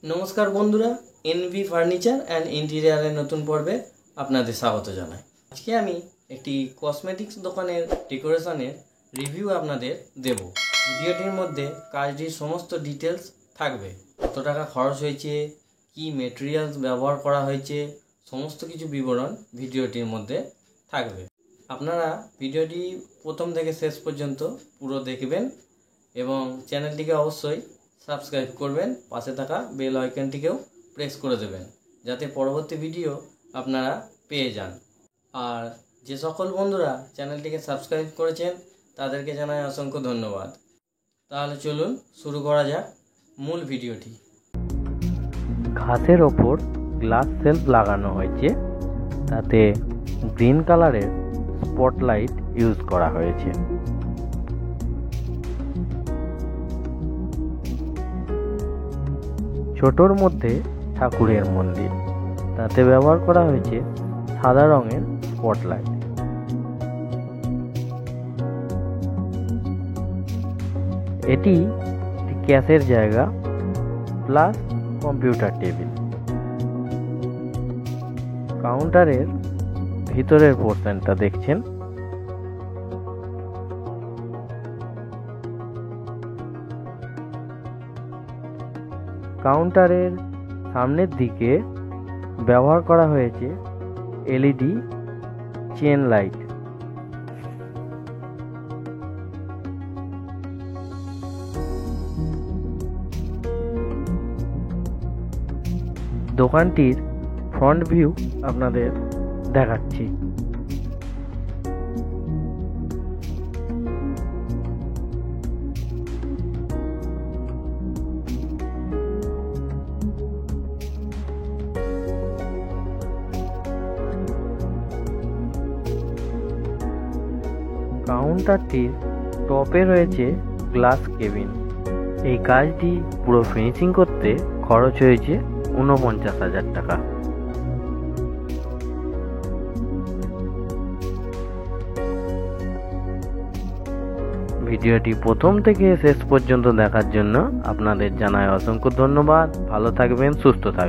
নমস্কার বন্ধুরা, NV furniture and ইন্টেরিয়ারের নতুন পর্বে আপনাদের স্বাগত জানাই। আজকে আমি একটি কসমেটিক্স দোকানের ডেকোরেশনের রিভিউ আপনাদের দেব। ভিডিওটির মধ্যে কাজটির সমস্ত ডিটেলস থাকবে, কত টাকা খরচ হয়েছে, কি মেটেরিয়ালস ব্যবহার করা হয়েছে, সমস্ত কিছু বিবরণ ভিডিওটির মধ্যে থাকবে। আপনারা ভিডিওটি প্রথম থেকে শেষ পর্যন্ত পুরো দেখবেন এবং চ্যানেলটিকে অবশ্যই সাবস্ক্রাইব করবেন, পাশে থাকা বেল আইকনটিকেও প্রেস করে দেবেন যাতে পরবর্তী ভিডিও আপনারা পেয়ে যান। আর যে সকল বন্ধুরা চ্যানেলটিকে সাবস্ক্রাইব করেছেন তাদেরকে জানাই অসংখ্য ধন্যবাদ। তাহলে চলুন শুরু করা যাক মূল ভিডিওটি। ঘাসের ওপর গ্লাস সেলফ লাগানো হয়েছে, তাতে গ্রিন কালারের স্পটলাইট ইউজ করা হয়েছে। ছোটর মধ্যে ঠাকুরের মন্দির, তাতে ব্যবহার করা হয়েছে সাদা রঙের স্পটলাইট। এটি ক্যাশের জায়গা প্লাস কম্পিউটার টেবিল। কাউন্টারের ভিতরের পোর্শনটা দেখছেন। কাউন্টারের সামনের দিকে ব্যবহার করা হয়েছে এলইডি চেন লাইট। দোকানটির ফ্রন্ট ভিউ আপনাদের দেখাচ্ছি। কাউন্টারটির টপে রয়েছে গ্লাস কেবিন। এই কাজটি পুরো ফিনিশিং করতে খরচ হয়েছে 49,000 টাকা। ভিডিওটি প্রথম থেকে শেষ পর্যন্ত দেখার জন্য আপনাদের জানাই অসংখ্য ধন্যবাদ। ভালো থাকবেন, সুস্থ থাকবেন।